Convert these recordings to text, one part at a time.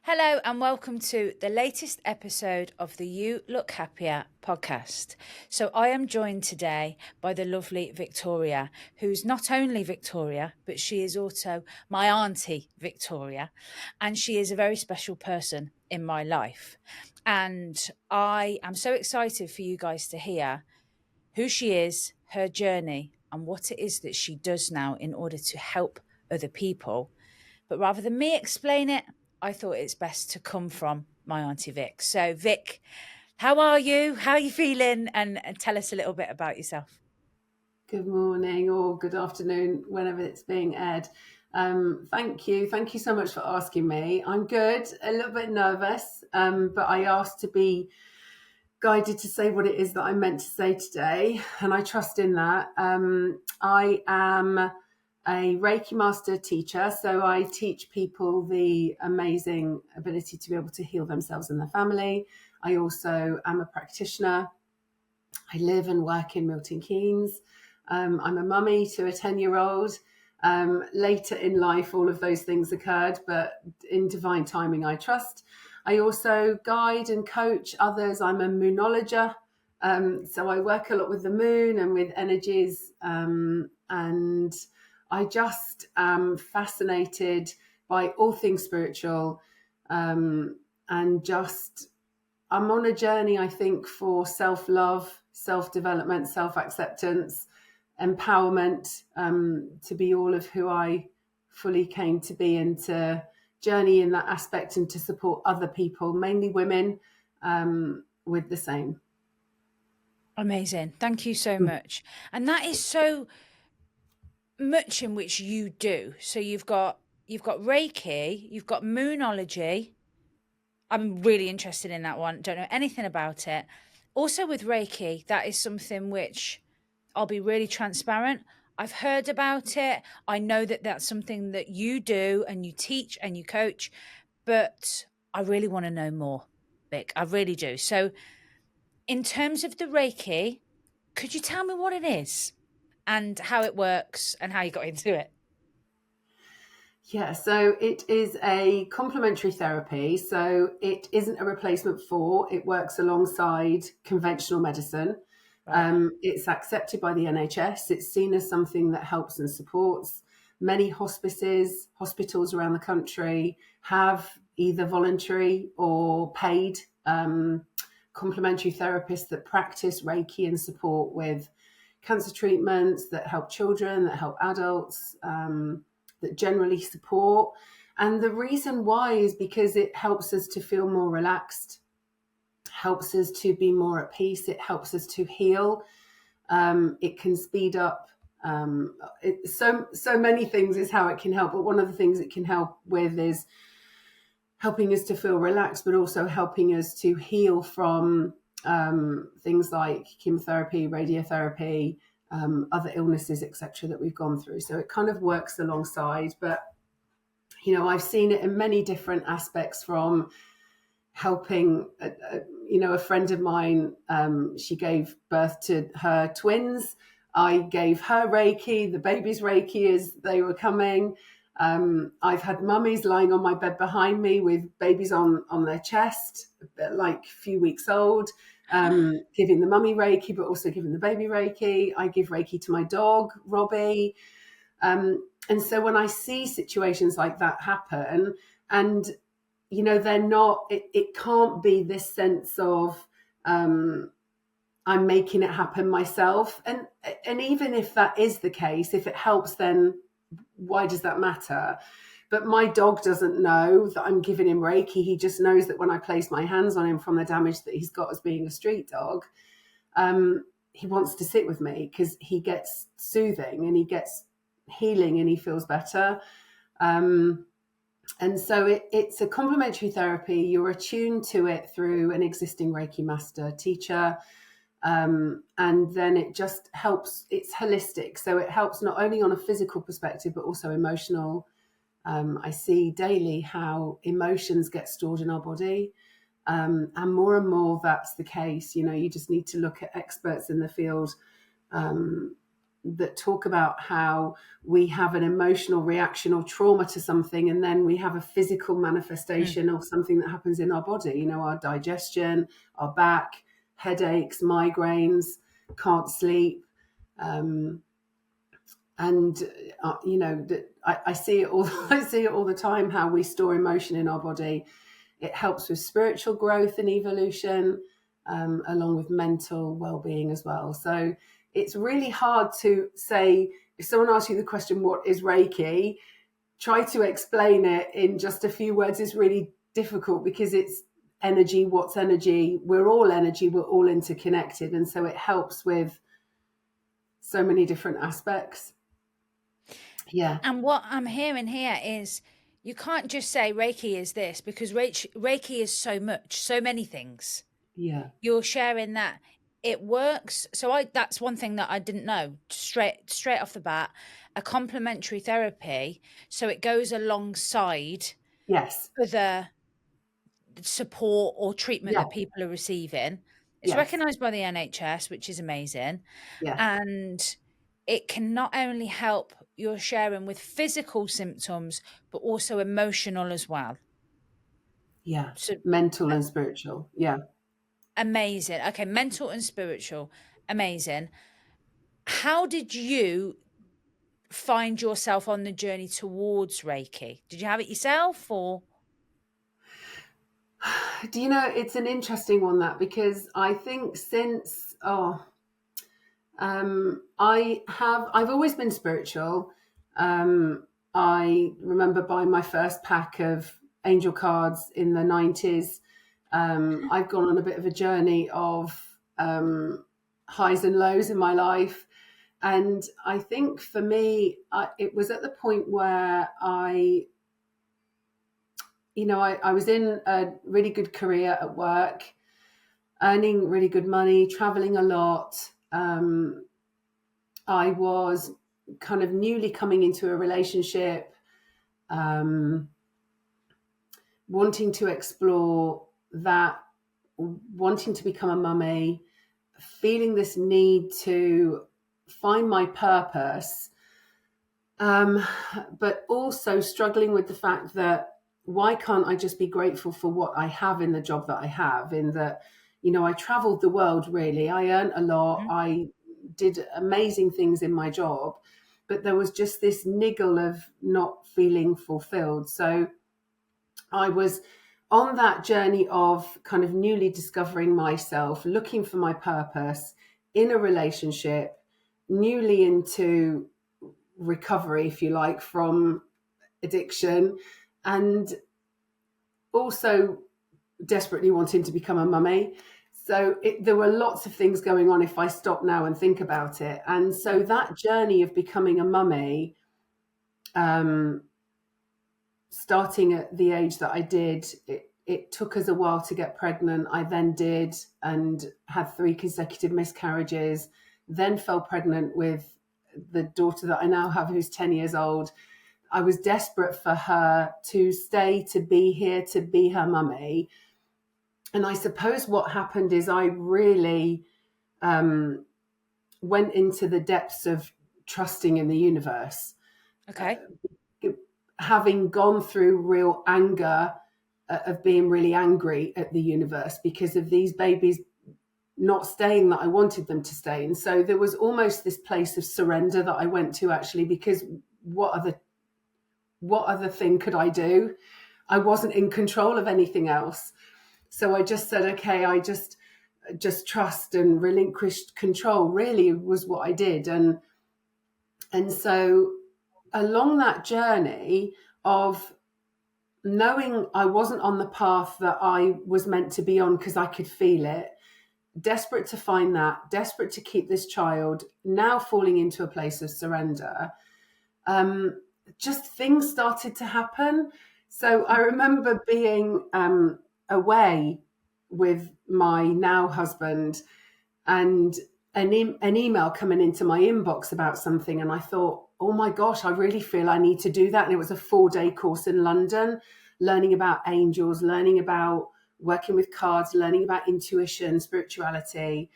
Hello and welcome to the latest episode of the You Look Happier podcast. So I am joined today by the lovely Victoria, who's not only Victoria, but she is also my auntie Victoria, and she is a very special person in my life. And I am so excited for you guys to hear who she is, her journey, and what it is that she does now in order to help other people. But rather than me explain it, I thought it's best to come from my Auntie Vic. So, Vic, how are you? How are you feeling? And tell us a little bit about yourself. Good morning or good afternoon, whenever it's being aired. Thank you. Thank you so much for asking me. I'm good, a little bit nervous, but I asked to be guided to say what it is that I'm meant to say today, and I trust in that. I am a Reiki Master teacher, so I teach people the amazing ability to be able to heal themselves and their family. I also am a practitioner. I live and work in Milton Keynes. I'm a mummy to a 10-year-old. Later in life, all of those things occurred, but in divine timing, I trust. I also guide and coach others. I'm a moonologer. So I work a lot with the moon and with energies. And I just am fascinated by all things spiritual. And just, I'm on a journey, I think, for self-love, self-development, self-acceptance, empowerment, to be all of who I fully came to be, and to journey in that aspect and to support other people, mainly women, with the same. Amazing. Thank you so much. And that is so much in which you do. So you've got Reiki, you've got moonology. I'm really interested in that one. Don't know anything about it. Also with Reiki, that is something which I'll be really transparent. I've heard about it. I know that that's something that you do and you teach and you coach, but I really want to know more, Vic. I really do. So, in terms of the Reiki, could you tell me what it is and how it works and how you got into it? Yeah, so it is a complementary therapy. So it isn't a replacement for, it works alongside conventional medicine. Right. It's accepted by the NHS. It's seen as something that helps and supports. Many hospices, hospitals around the country have either voluntary or paid complementary therapists that practice Reiki and support with cancer treatments, that help children, that help adults, that generally support. And the reason why is because it helps us to feel more relaxed, helps us to be more at peace, it helps us to heal. It can speed up. So many things is how it can help, but one of the things it can help with is helping us to feel relaxed, but also helping us to heal from things like chemotherapy, radiotherapy, other illnesses, etc., that we've gone through. So it kind of works alongside. But I've seen it in many different aspects, from helping a friend of mine, she gave birth to her twins. I gave her Reiki, the babies Reiki, as they were coming. I've had mummies lying on my bed behind me with babies on their chest, like a few weeks old, giving the mummy Reiki, but also giving the baby Reiki. I give Reiki to my dog, Robbie. And so when I see situations like that happen, and they're not, it can't be this sense of I'm making it happen myself. And even if that is the case, if it helps, then why does that matter? But my dog doesn't know that I'm giving him Reiki. He just knows that when I place my hands on him from the damage that he's got as being a street dog, he wants to sit with me because he gets soothing and he gets healing and he feels better. And so it's a complementary therapy. You're attuned to it through an existing Reiki Master teacher. And then it just helps. It's holistic. So it helps not only on a physical perspective, but also emotional. I see daily how emotions get stored in our body. And more that's the case. You just need to look at experts in the field, that talk about how we have an emotional reaction or trauma to something, and then we have a physical manifestation of something that happens in our body. You know, our digestion, our back, headaches, migraines, can't sleep. And you know, I see it all. I see it all the time. How we store emotion in our body. It helps with spiritual growth and evolution, along with mental well-being as well. So it's really hard to say. If someone asks you the question, "What is Reiki?" try to explain it in just a few words is really difficult, because it's energy. What's energy? We're all energy. We're all interconnected, and so it helps with so many different aspects. Yeah. And what I'm hearing here is you can't just say Reiki is this, because Reiki is so much, so many things. Yeah. You're sharing that it works. So that's one thing that I didn't know straight off the bat. A complementary therapy, so it goes alongside Yes. other support or treatment Yeah. that people are receiving. It's Yes. recognised by the NHS, which is amazing. Yeah. And it can not only help your sharing with physical symptoms, but also emotional as well. Yeah. So Mental and spiritual. Yeah. amazing. Okay, mental and spiritual, amazing. How did you find yourself on the journey towards Reiki? Did you have it yourself, or? Do you know, it's an interesting one, that, because I think since, I've always been spiritual. I remember buying my first pack of angel cards in the 90s. I've gone on a bit of a journey of highs and lows in my life. And I think for me, it was at the point where I was in a really good career at work, earning really good money, traveling a lot. I was kind of newly coming into a relationship, wanting to explore that, wanting to become a mummy, feeling this need to find my purpose, but also struggling with the fact that, why can't I just be grateful for what I have in the job that I have? In that, I traveled the world, really. I earned a lot. I did amazing things in my job, but there was just this niggle of not feeling fulfilled. So I was on that journey of kind of newly discovering myself, looking for my purpose in a relationship, newly into recovery, if you like, from addiction, and also desperately wanting to become a mummy. So there were lots of things going on if I stop now and think about it. And so that journey of becoming a mummy, starting at the age that I did, it took us a while to get pregnant. I then did, and had 3 consecutive miscarriages, then fell pregnant with the daughter that I now have, who's 10 years old. I was desperate for her to stay, to be here, to be her mummy. And I suppose what happened is I really went into the depths of trusting in the universe. Okay. Having gone through real anger, of being really angry at the universe because of these babies not staying that I wanted them to stay. And so there was almost this place of surrender that I went to, actually, because what other thing could I do? I wasn't in control of anything else. So I just said, okay, I just trust and relinquished control, really, was what I did. And so along that journey of knowing I wasn't on the path that I was meant to be on, because I could feel it, desperate to find that, desperate to keep this child, now falling into a place of surrender, just things started to happen. So I remember being away with my now husband, and an email coming into my inbox about something, and I thought, oh my gosh, I really feel I need to do that. And it was a 4-day course in London, learning about angels, learning about working with cards, learning about intuition, spirituality.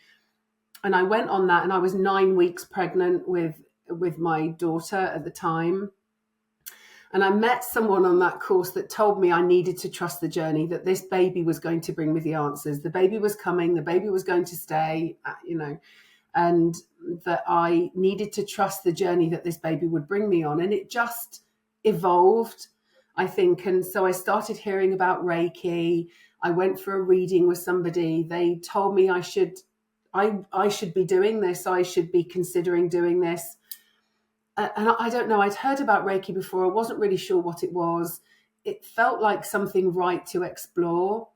And I went on that, and I was 9 weeks pregnant with my daughter at the time. And I met someone on that course that told me I needed to trust the journey, that this baby was going to bring me the answers. The baby was coming, the baby was going to stay, and that I needed to trust the journey that this baby would bring me on. And it just evolved, I think. And so I started hearing about Reiki. I went for a reading with somebody. They told me I should be doing this. I should be considering doing this. And I don't know, I'd heard about Reiki before. I wasn't really sure what it was. It felt like something right to explore.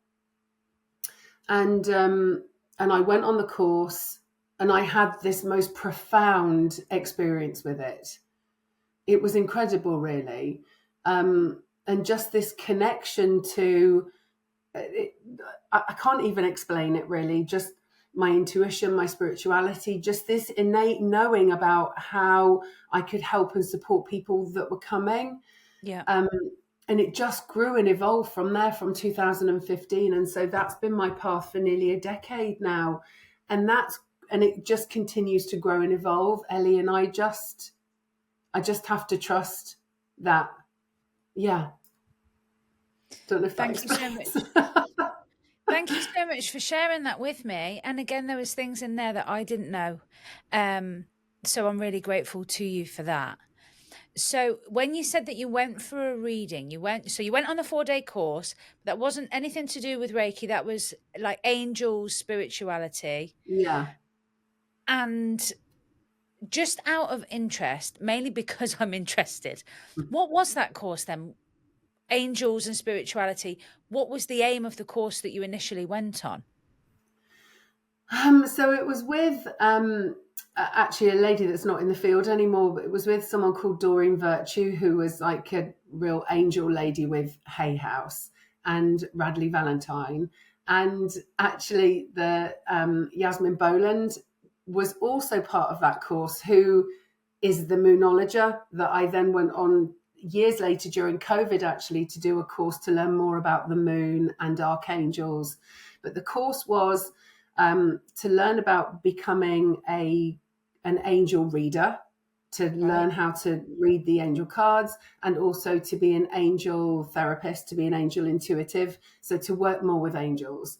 And I went on the course, and I had this most profound experience with it. It was incredible, really. And just this connection to it, I can't even explain it, really. Just my intuition, my spirituality, just this innate knowing about how I could help and support people that were coming. Yeah. And it just grew and evolved from there, from 2015. And so that's been my path for nearly a decade now. And it just continues to grow and evolve, Ellie. And I just have to trust that. Yeah. Don't know if that Thank you so much. Thank you so much for sharing that with me. And again, there was things in there that I didn't know. So I'm really grateful to you for that. So when you said that you went for a reading, you went on the 4-day course, but that wasn't anything to do with Reiki. That was like angels, spirituality. Yeah. And just out of interest, mainly because I'm interested, what was that course then? Angels and spirituality. What was the aim of the course that you initially went on? So it was with actually a lady that's not in the field anymore, but it was with someone called Doreen Virtue, who was like a real angel lady with Hay House, and Radley Valentine. And actually the Yasmin Boland was also part of that course, who is the moonologer that I then went on years later during COVID, actually, to do a course to learn more about the moon and archangels. But the course was to learn about becoming an angel reader, to learn how to read the angel cards, and also to be an angel therapist, to be an angel intuitive, so to work more with angels.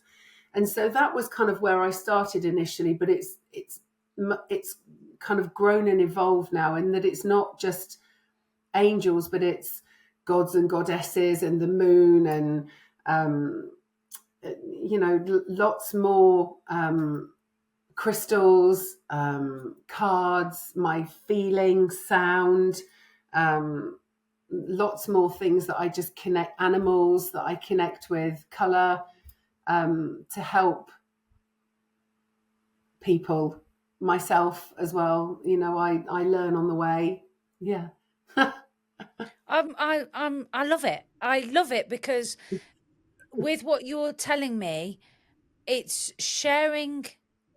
And so that was kind of where I started initially, but it's kind of grown and evolved now, in that it's not just angels, but it's gods and goddesses and the moon, and lots more crystals, cards, my feelings, sound, lots more things that I just connect, animals that I connect with, color, to help people, myself as well. I learn on the way. Yeah. I love it. I love it because with what you're telling me, it's sharing.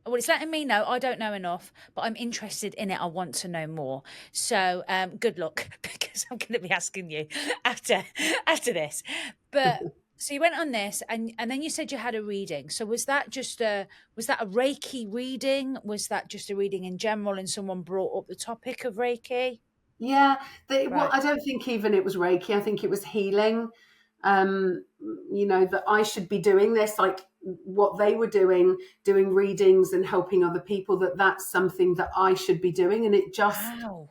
Well, it's letting me know I don't know enough, but I'm interested in it. I want to know more. So, good luck, because I'm going to be asking you after this. But so you went on this, and then you said you had a reading. So was that a Reiki reading? Was that just a reading in general, and someone brought up the topic of Reiki? Yeah, well, Right. I don't think even it was Reiki. I think it was healing. That I should be doing this, like what they were doing readings and helping other people. That's something that I should be doing, and it Wow.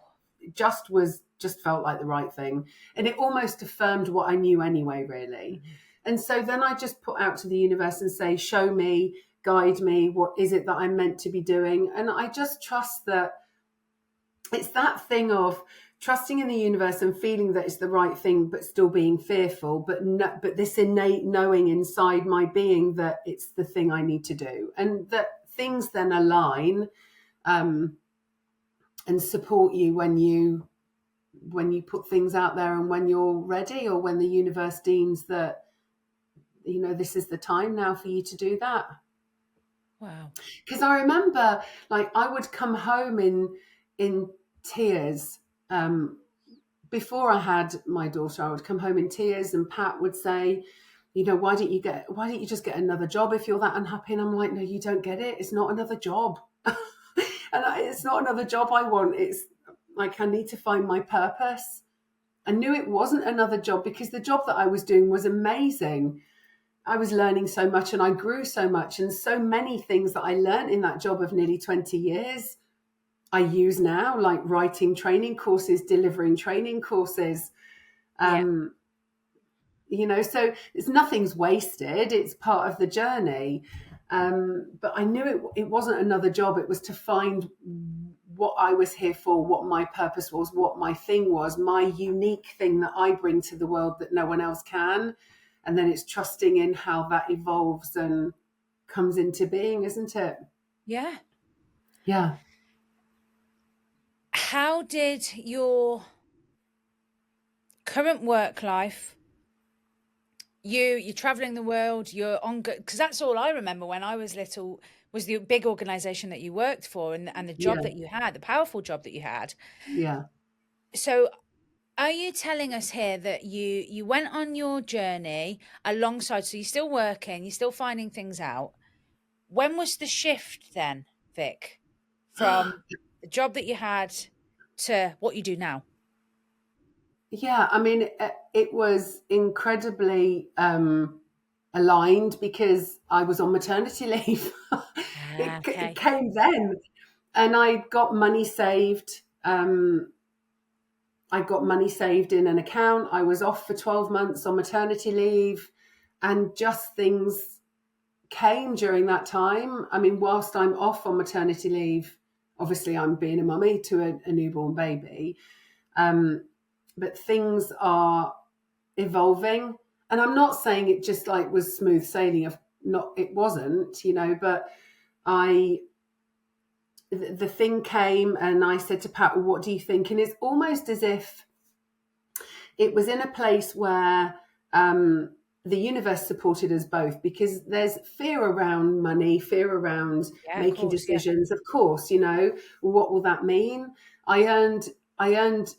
just felt like the right thing, and it almost affirmed what I knew anyway, really. Mm-hmm. And so then I just put out to the universe and say, show me, guide me, what is it that I'm meant to be doing? And I just trust that. It's that thing of trusting in the universe and feeling that it's the right thing, but still being fearful, but this innate knowing inside my being that it's the thing I need to do, and that things then align and support you when you put things out there, and when you're ready, or when the universe deems that this is the time now for you to do that. Wow. Because I remember, like, I would come home in tears. Before I had my daughter, I would come home in tears, and Pat would say, why don't you just get another job if you're that unhappy? And I'm like, no, you don't get it. It's not another job. it's not another job I want. It's like, I need to find my purpose. I knew it wasn't another job because the job that I was doing was amazing. I was learning so much and I grew so much, and so many things that I learned in that job of nearly 20 years I use now, like writing training courses, delivering training courses. Yeah. So nothing's wasted. It's part of the journey. But I knew it wasn't another job. It was to find what I was here for, what my purpose was, what my thing was, my unique thing that I bring to the world that no one else can. And then it's trusting in how that evolves and comes into being, isn't it? Yeah. Yeah. How did your current work life, you're traveling the world, you're on, because that's all I remember when I was little, was the big organization that you worked for, and the job Yeah. that you had, the powerful job that you had. Yeah. So are you telling us here that you went on your journey alongside, so you're still working, you're still finding things out. When was the shift then, Vic, from the job that you had to what you do now? Yeah, I mean, it was incredibly aligned because I was on maternity leave. It Okay. came then, and I got money saved. I got money saved in an account. I was off for 12 months on maternity leave, and just things came during that time. I mean, whilst I'm off on maternity leave, obviously I'm being a mummy to a newborn baby. But things are evolving, and I'm not saying it just like was smooth sailing. Of not, it wasn't, but the thing came, and I said to Pat, well, what do you think? And it's almost as if it was in a place where the universe supported us both, because there's fear around money, fear around Yeah, of making course. Yeah. decisions. Of course, what will that mean? I earned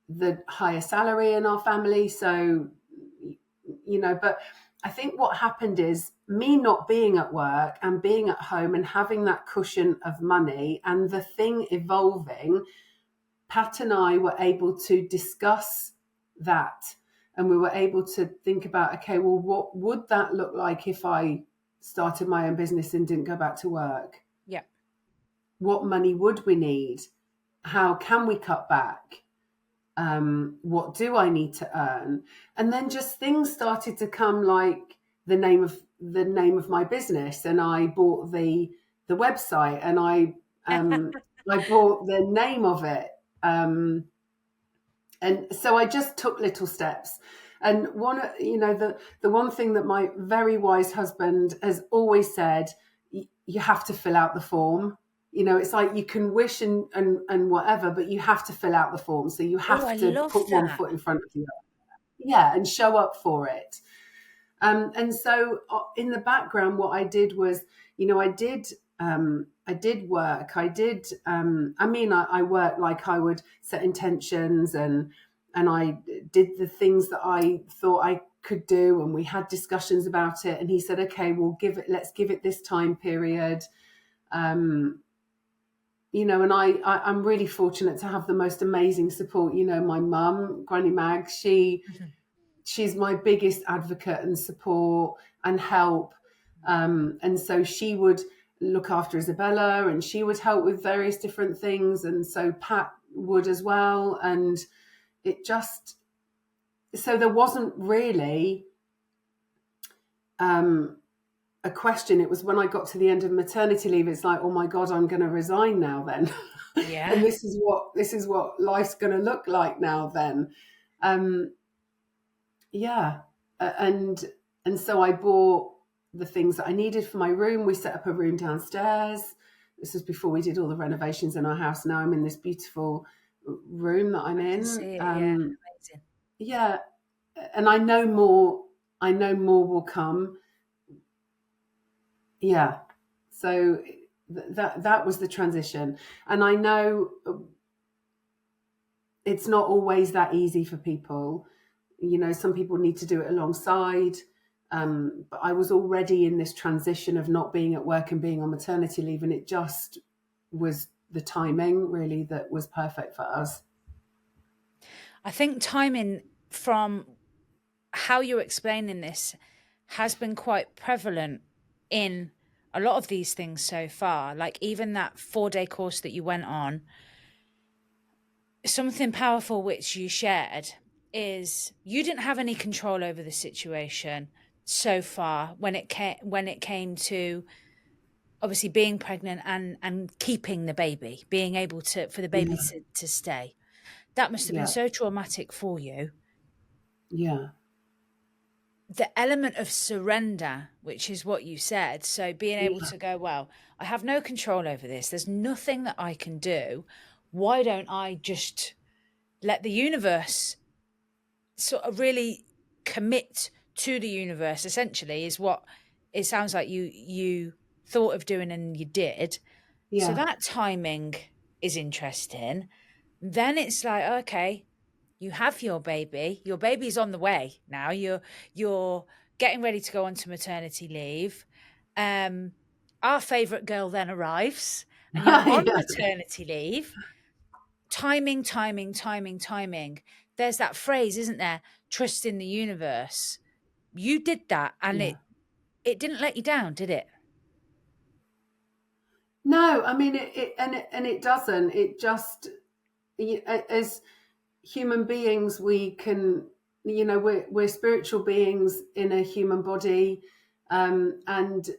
the higher salary in our family, so but I think what happened is me not being at work and being at home and having that cushion of money and the thing evolving. Pat and I were able to discuss that, and we were able to think about, okay, well, what would that look like if I started my own business and didn't go back to work? Yeah. What money would we need? How can we cut back? What do I need to earn? And then just things started to come, like the name of my business, and I bought the website, and I bought the name of it. And so I just took little steps. And the one thing that my very wise husband has always said, you have to fill out the form. It's like you can wish and whatever, but you have to fill out the form. So you have I to love put one that. foot in front of the other. Yeah, and show up for it. And so in the background, what I did was, I did work. I worked, like I would set intentions, and I did the things that I thought I could do, and we had discussions about it. And he said, okay, let's give it this time period. And I'm really fortunate to have the most amazing support. My mum, Granny Mag, she's my biggest advocate and support and help. And so she would look after Isabella, and she would help with various different things. And so Pat would as well. And so there wasn't really a question. It was when I got to the end of maternity leave, it's like, oh my God, I'm going to resign now then. Yeah. And this is what life's going to look like now then. And so I bought the things that I needed for my room. We set up a room downstairs. This was before we did all the renovations in our house. Now I'm in this beautiful room that I'm in. I can see it. Yeah. Amazing. Yeah. And I know more will come. Yeah. So that was the transition. And I know it's not always that easy for people. Some people need to do it alongside. But I was already in this transition of not being at work and being on maternity leave, and it just was the timing really that was perfect for us. I think timing, from how you're explaining this, has been quite prevalent in a lot of these things so far. Like even that 4-day course that you went on, something powerful which you shared is you didn't have any control over the situation so far when it came to obviously being pregnant and keeping the baby, being able to for the baby Yeah, to stay. That must have been yeah, so traumatic for you. yeah, The element of surrender, which is what you said, so being able yeah, to go, well, I have no control over this, there's nothing that I can do, why don't I just let the universe sort of really commit to the universe, essentially, is what it sounds like you thought of doing and you did. So yeah. that timing is interesting. Then it's like, okay, you have your baby. Your baby's on the way now. You're getting ready to go on to maternity leave. Our favourite girl then arrives, and you're on Yeah, maternity leave. Timing, timing, timing, timing. There's that phrase, isn't there? Trust in the universe. You did that, and yeah. it didn't let you down, did it? No, I mean it doesn't. It just, as human beings, we can, we're spiritual beings in a human body, and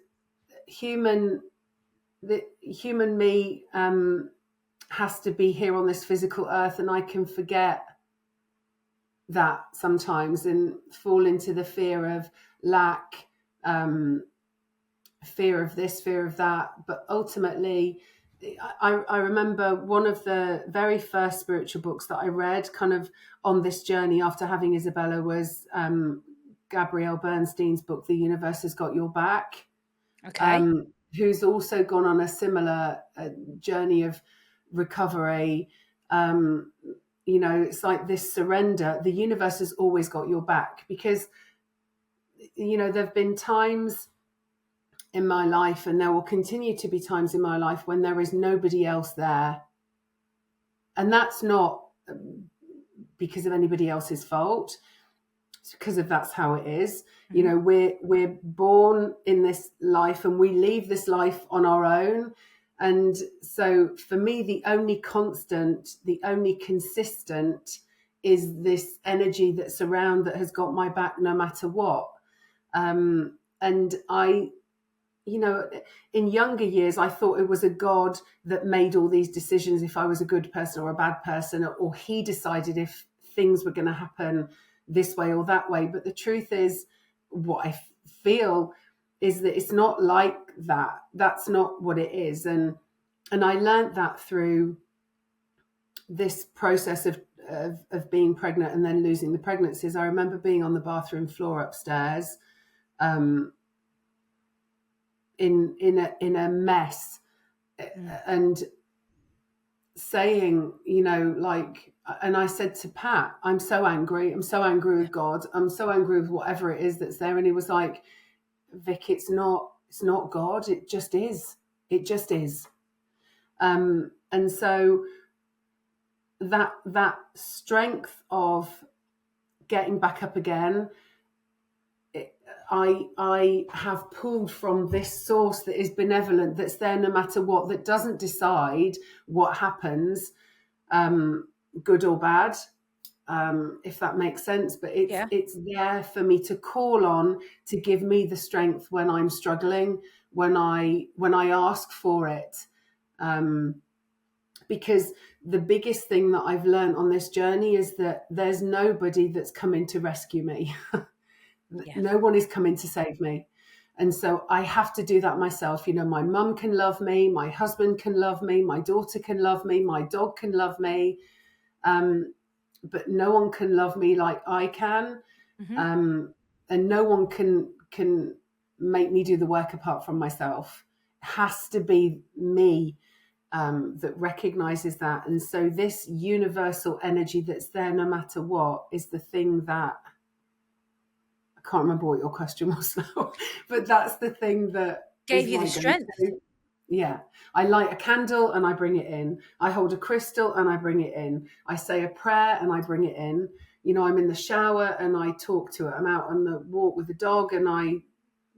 human the human me has to be here on this physical earth, and I can forget that sometimes and fall into the fear of lack, fear of this, fear of that. But ultimately, I remember one of the very first spiritual books that I read kind of on this journey after having Isabella was Gabrielle Bernstein's book, The Universe Has Got Your Back, Okay. who's also gone on a similar journey of recovery. It's like this surrender. The universe has always got your back because, there have been times in my life, and there will continue to be times in my life when there is nobody else there. And that's not because of anybody else's fault. It's because of that's how it is. Mm-hmm. We're born in this life and we leave this life on our own. And so for me, the only constant, the only consistent is this energy that's around that has got my back no matter what. And I, in younger years, I thought it was a God that made all these decisions if I was a good person or a bad person, or he decided if things were going to happen this way or that way. But the truth is, what I feel is that it's not like that. That's not what it is. And I learned that through this process of being pregnant and then losing the pregnancies. I remember being on the bathroom floor upstairs, in a mess, and saying, and I said to Pat, I'm so angry with God, I'm so angry with whatever it is that's there. And he was like, Vic, it's not God, it just is. And so that strength of getting back up again, I have pulled from this source that is benevolent, that's there no matter what, that doesn't decide what happens, good or bad, if that makes sense. But it's there for me to call on, to give me the strength when I'm struggling, when I ask for it. Because the biggest thing that I've learned on this journey is that there's nobody that's coming to rescue me. Yeah. No one is coming to save me. And so I have to do that myself. My mum can love me, my husband can love me, my daughter can love me, my dog can love me. But no one can love me like I can. Mm-hmm. And no one can make me do the work apart from myself. It has to be me that recognizes that. And so this universal energy that's there no matter what is the thing that, can't remember what your question was now, but that's the thing that Gave is you the my strength. go-to. Yeah. I light a candle and I bring it in. I hold a crystal and I bring it in. I say a prayer and I bring it in. I'm in the shower and I talk to it. I'm out on the walk with the dog and I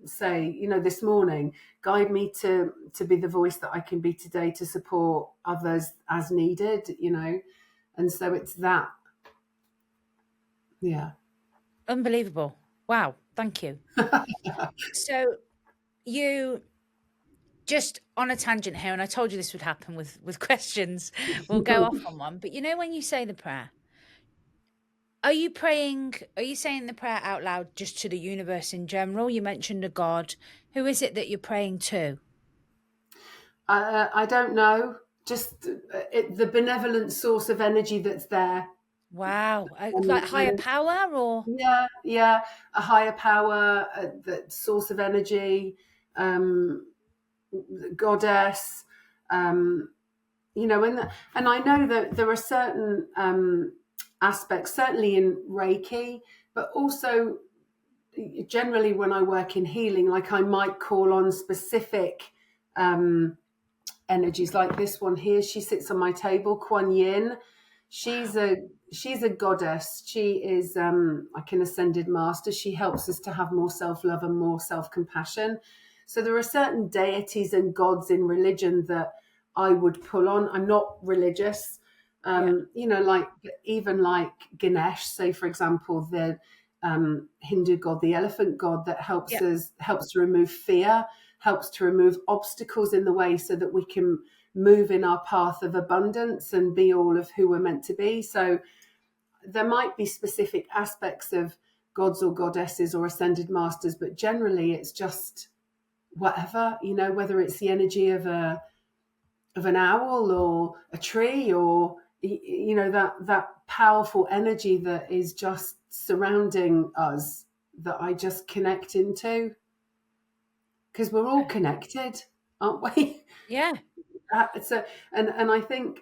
say, this morning, guide me to be the voice that I can be today to support others as needed, And so it's that. Yeah. Unbelievable. Wow. Thank you. So you just on a tangent here, and I told you this would happen with questions. We'll go off on one. But when you say the prayer, are you praying, are you saying the prayer out loud just to the universe in general? You mentioned a God. Who is it that you're praying to? I don't know. Just the benevolent source of energy that's there. Wow. Like higher And power or? yeah, a higher power, the source of energy, goddess, and I know that there are certain aspects, certainly in Reiki, but also generally when I work in healing, like I might call on specific energies, like this one here. She sits on my table, Kuan Yin. She's a goddess. She is like an ascended master. She helps us to have more self-love and more self-compassion. So there are certain deities and gods in religion that I would pull on. I'm not religious. Yeah. Like even like Ganesh, say for example, the Hindu god, the elephant god that helps Yeah. to remove fear, helps to remove obstacles in the way so that we can move in our path of abundance and be all of who we're meant to be. So there might be specific aspects of gods or goddesses or ascended masters, but generally it's just whatever, whether it's the energy of an owl or a tree or that powerful energy that is just surrounding us that I just connect into, because we're all connected, aren't we? Yeah. And I think,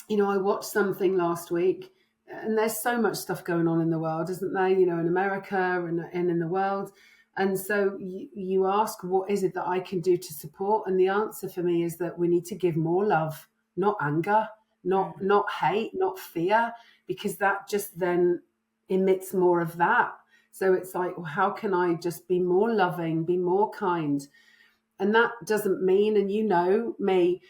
I watched something last week, and there's so much stuff going on in the world, isn't there? In America and in the world. And so you ask, what is it that I can do to support? And the answer for me is that we need to give more love, not anger, not hate, not fear, because that just then emits more of that. So it's like, well, how can I just be more loving, be more kind? And that doesn't mean, and me,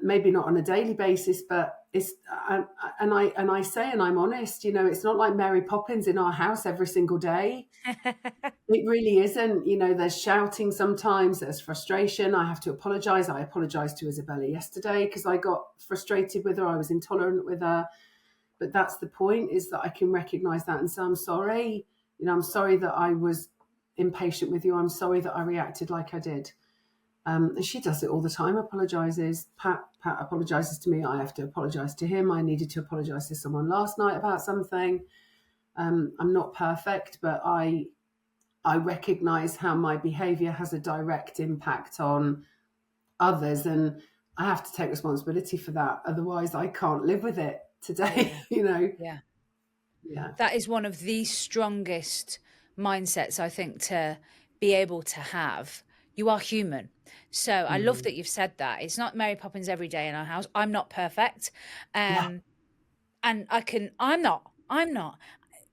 maybe not on a daily basis, but it's and I say, and I'm honest, it's not like Mary Poppins in our house every single day. It really isn't. There's shouting sometimes, there's frustration. I have to apologize. I apologized to Isabella yesterday because I got frustrated with her. I was intolerant with her. But that's the point, is that I can recognize that and say, I'm sorry. I'm sorry that I was impatient with you. I'm sorry that I reacted like I did. And she does it all the time, apologizes. Pat apologizes to me. I have to apologize to him. I needed to apologize to someone last night about something. I'm not perfect, but I recognize how my behavior has a direct impact on others, and I have to take responsibility for that. Otherwise, I can't live with it today. Yeah. Yeah. That is one of the strongest mindsets, I think, to be able to have. You are human. So I love that you've said that. It's not Mary Poppins every day in our house. I'm not perfect. Yeah. And I'm not.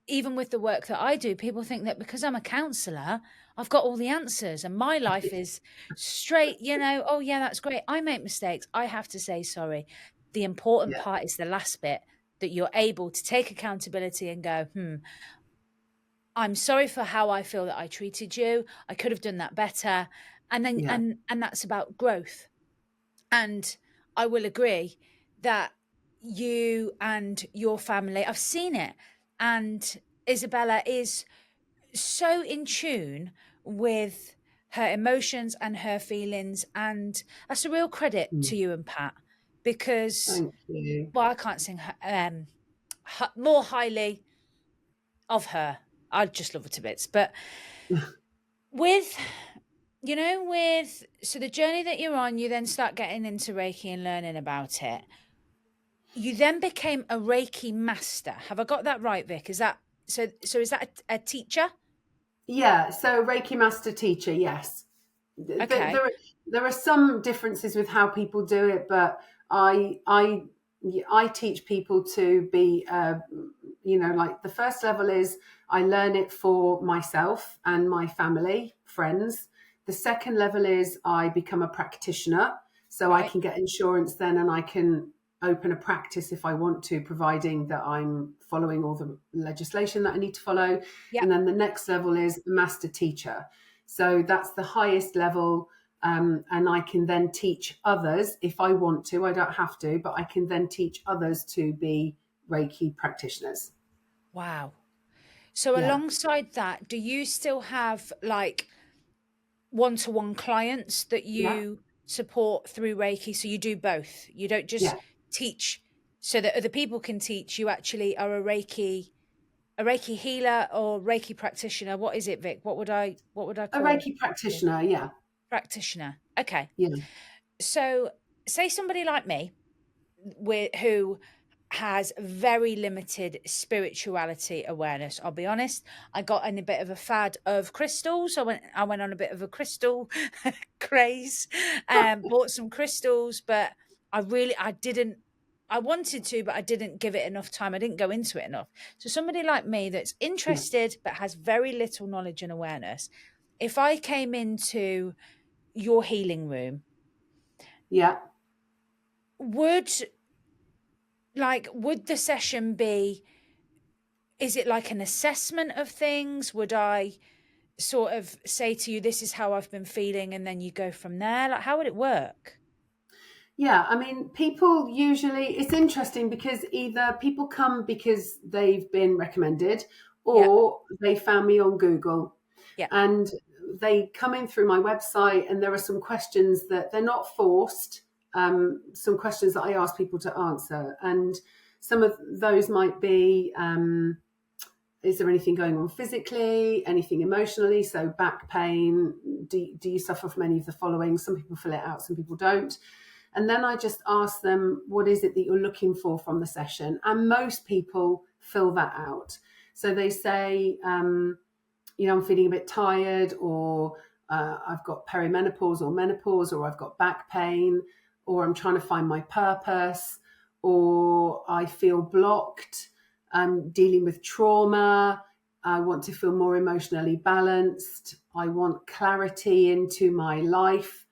Even with the work that I do, people think that because I'm a counselor, I've got all the answers and my life is straight, oh yeah, that's great. I make mistakes. I have to say sorry. The important Yeah. part is the last bit, that you're able to take accountability and go, I'm sorry for how I feel that I treated you. I could have done that better. And then Yeah. and that's about growth. And I will agree that you and your family, I've seen it. And Isabella is so in tune with her emotions and her feelings. And that's a real credit to you and Pat, because, Thank you. well, I can't sing more highly of her. I just love her to bits. But with so the journey that you're on, you then start getting into Reiki and learning about it. You then became a Reiki master. Have I got that right, Vic? Is that so is that a teacher? Yeah. So Reiki Master teacher, yes. Okay. there are some differences with how people do it, but I teach people to be, like the first level is I learn it for myself and my family, friends. The second level is I become a practitioner, so I Right. can get insurance then, and I can open a practice if I want to, providing that I'm following all the legislation that I need to follow. Yep. And then the next level is master teacher. So that's the highest level. And I can then teach others if I want to. I don't have to, but I can then teach others to be Reiki practitioners. Wow. So Yeah, alongside that, do you still have like one-to-one clients that yeah, you support through Reiki? So you do both. You don't just yeah. teach so that other people can teach. You actually are a Reiki healer or Reiki practitioner. What is it, Vic? What would I A call Reiki you? practitioner. Yeah, Practitioner. Okay. yeah, So say somebody like me who has very limited spirituality awareness. I'll be honest. I got in a bit of a fad of crystals. I went on a bit of a crystal craze. Bought some crystals, but I didn't. I wanted to, but I didn't give it enough time. I didn't go into it enough. So somebody like me that's yeah, interested but has very little knowledge and awareness, if I came into your healing room, yeah. would would the session be, is it like an assessment of things? Would I sort of say to you, this is how I've been feeling, and then you go from there? Like, how would it work? Yeah, I mean, people usually, it's interesting because either people come because they've been recommended Yeah, or they found me on Google, yeah, and they come in through my website, and there are some questions that they're not forced, some questions that I ask people to answer. And some of those might be, is there anything going on physically, anything emotionally? So back pain, do you suffer from any of the following? Some people fill it out, some people don't. And then I just ask them, what is it that you're looking for from the session? And most people fill that out. So they say, I'm feeling a bit tired, or I've got perimenopause or menopause, or I've got back pain, or I'm trying to find my purpose, or I feel blocked, I'm dealing with trauma, I want to feel more emotionally balanced, I want clarity into my life.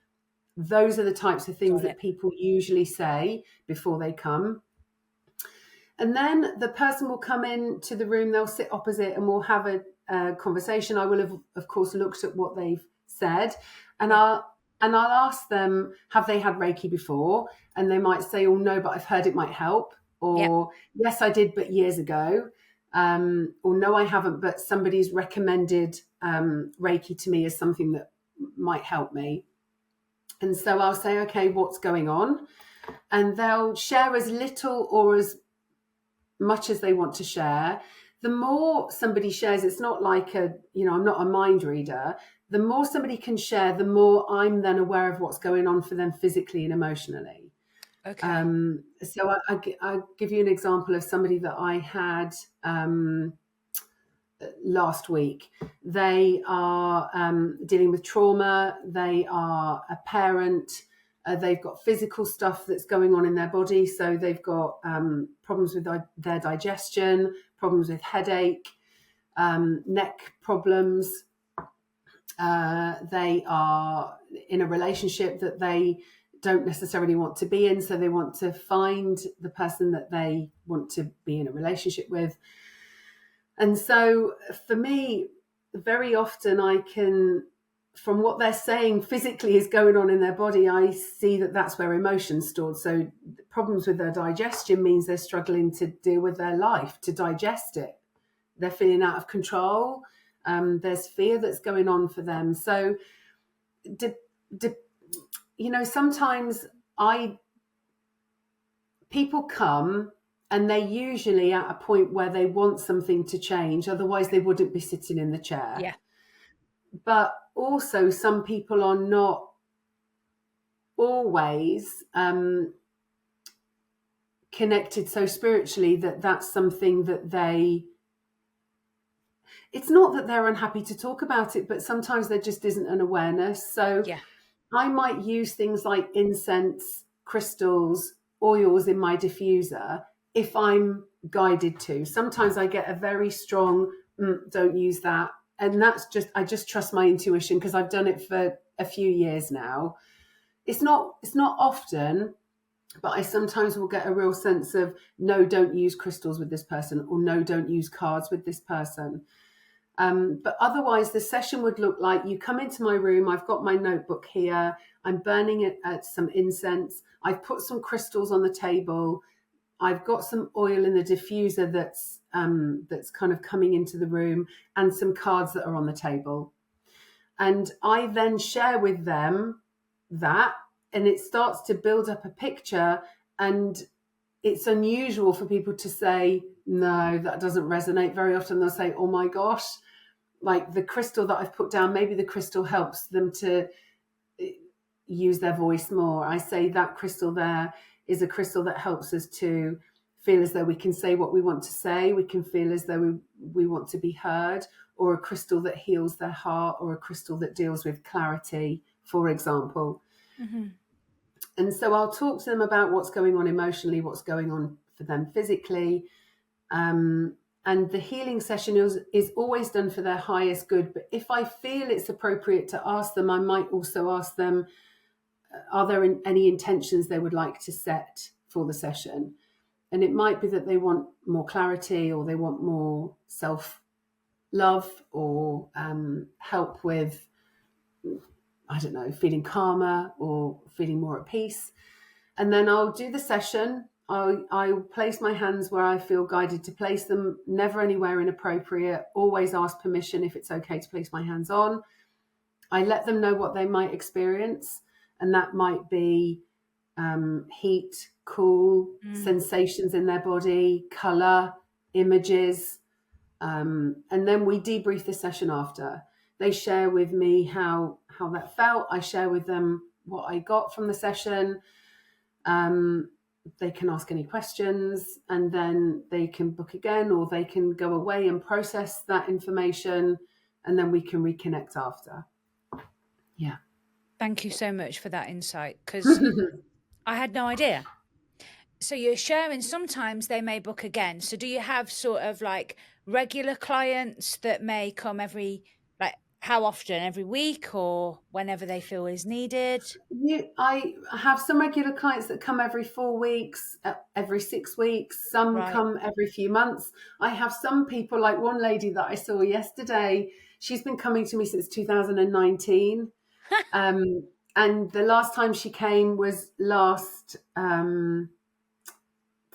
Those are the types of things got that it. people usually say before they come. And then the person will come in to the room, they'll sit opposite, and we'll have a conversation. I will have, of course, looked at what they've said, and Yeah, I'll ask them, have they had Reiki before? And they might say, oh no, but I've heard it might help, yeah, or yes, I did, but years ago, or no, I haven't, but somebody's recommended Reiki to me as something that might help me. And so I'll say, okay, what's going on? And they'll share as little or as much as they want to share. The more somebody shares, it's not like I'm not a mind reader. The more somebody can share, the more I'm then aware of what's going on for them physically and emotionally. okay, So I'll give you an example of somebody that I had last week. They are dealing with trauma. They are a parent. They've got physical stuff that's going on in their body. So they've got problems with their digestion, problems with headache, neck problems. They are in a relationship that they don't necessarily want to be in. So they want to find the person that they want to be in a relationship with. And so for me, very often I can, from what they're saying physically is going on in their body, I see that that's where emotion's stored. So problems with their digestion means they're struggling to deal with their life, to digest it. They're feeling out of control. There's fear that's going on for them. So, sometimes people come and they're usually at a point where they want something to change, otherwise they wouldn't be sitting in the chair. yeah, But also some people are not always connected so spiritually that that's something that it's not that they're unhappy to talk about it, but sometimes there just isn't an awareness. So yeah, I might use things like incense, crystals, oils in my diffuser if I'm guided to. Sometimes I get a very strong, don't use that. And that's just, I just trust my intuition because I've done it for a few years now. It's not often, but I sometimes will get a real sense of, no, don't use crystals with this person, or no, don't use cards with this person. But otherwise, the session would look like you come into my room. I've got my notebook here. I'm burning it at some incense. I've put some crystals on the table. I've got some oil in the diffuser that's kind of coming into the room, and some cards that are on the table. And I then share with them that, and it starts to build up a picture. And it's unusual for people to say, no, that doesn't resonate. Very often they'll say, oh my gosh, like the crystal that I've put down, maybe the crystal helps them to use their voice more. I say that crystal there is a crystal that helps us to feel as though we can say what we want to say. We can feel as though we want to be heard, or a crystal that heals their heart, or a crystal that deals with clarity, for example. Mm-hmm. And so I'll talk to them about what's going on emotionally, what's going on for them physically. And the healing session is always done for their highest good. But if I feel it's appropriate to ask them, I might also ask them, are there any intentions they would like to set for the session? And it might be that they want more clarity, or they want more self-love, or help with, I don't know, feeling calmer or feeling more at peace. And then I'll do the session. I place my hands where I feel guided to place them, never anywhere inappropriate, always ask permission if it's okay to place my hands on. I let them know what they might experience, and that might be heat, cool, sensations in their body, color, images. And then we debrief the session after. They share with me how that felt. I share with them what I got from the session. They can ask any questions, and then they can book again, or they can go away and process that information, and then we can reconnect after. Yeah. Thank you so much for that insight, because I had no idea. So you're sharing, sometimes they may book again. So do you have sort of like regular clients that may come every, like how often, every week, or whenever they feel is needed? I have some regular clients that come every 4 weeks, every 6 weeks. Some Right. come every few months. I have some people, like one lady that I saw yesterday. She's been coming to me since 2019. And the last time she came was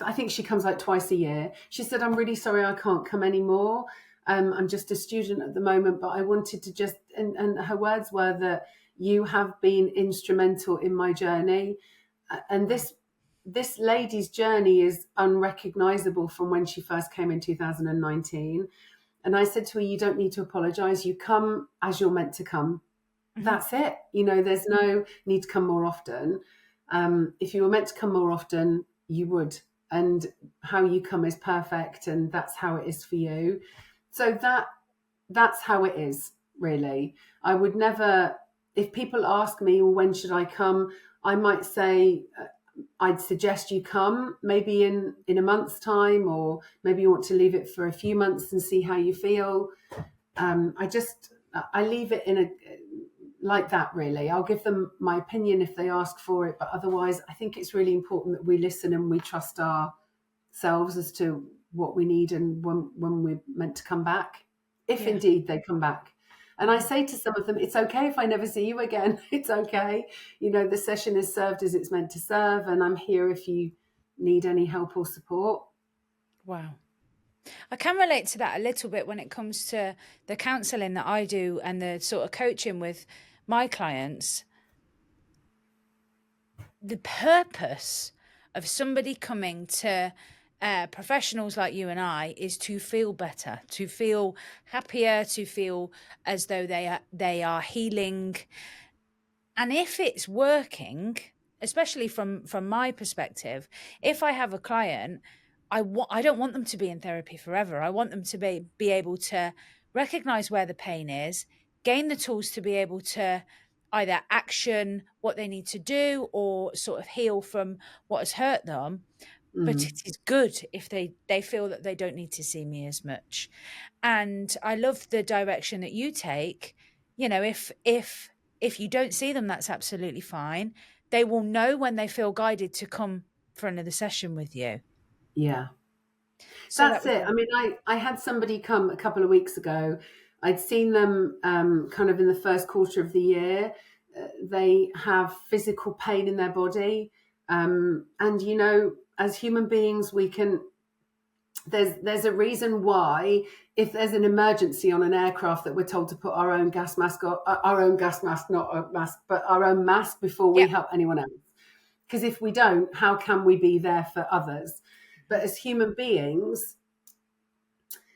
I think she comes like twice a year. She said, I'm really sorry I can't come anymore. I'm just a student at the moment, but I wanted to just, and her words were that you have been instrumental in my journey. And this lady's journey is unrecognizable from when she first came in 2019. And I said to her, you don't need to apologize. You come as you're meant to come. Mm-hmm. That's it. There's no need to come more often. If you were meant to come more often, you would. And how you come is perfect, and that's how it is for you. So that's how it is, really. I would never, if people ask me, well, when should I come? I might say, I'd suggest you come maybe in a month's time, or maybe you want to leave it for a few months and see how you feel. I leave it in a like that, really. I'll give them my opinion if they ask for it, but otherwise I think it's really important that we listen and we trust ourselves as to what we need and when we're meant to come back, if indeed they come back. And I say to some of them, it's okay if I never see you again. It's okay. The session is served as it's meant to serve, and I'm here if you need any help or support. Wow. I can relate to that a little bit when it comes to the counselling that I do and the sort of coaching with my clients. The purpose of somebody coming to professionals like you and I is to feel better, to feel happier, to feel as though they are healing. And if it's working, especially from my perspective, if I have a client, I don't want them to be in therapy forever. I want them to be able to recognize where the pain is, gain the tools to be able to either action what they need to do or sort of heal from what has hurt them. But it is good if they feel that they don't need to see me as much. And I love the direction that you take. You know, if you don't see them, that's absolutely fine. They will know when they feel guided to come for another session with you. Yeah. So that That's was it. I mean, I had somebody come a couple of weeks ago. I'd seen them kind of in the first quarter of the year. They have physical pain in their body. And, you know, as human beings, we can, there's a reason why, if there's an emergency on an aircraft, that we're told to put our own gas mask on, our own gas mask, not a mask, but our own mask before we yeah, help anyone else. Because if we don't, how can we be there for others? But as human beings,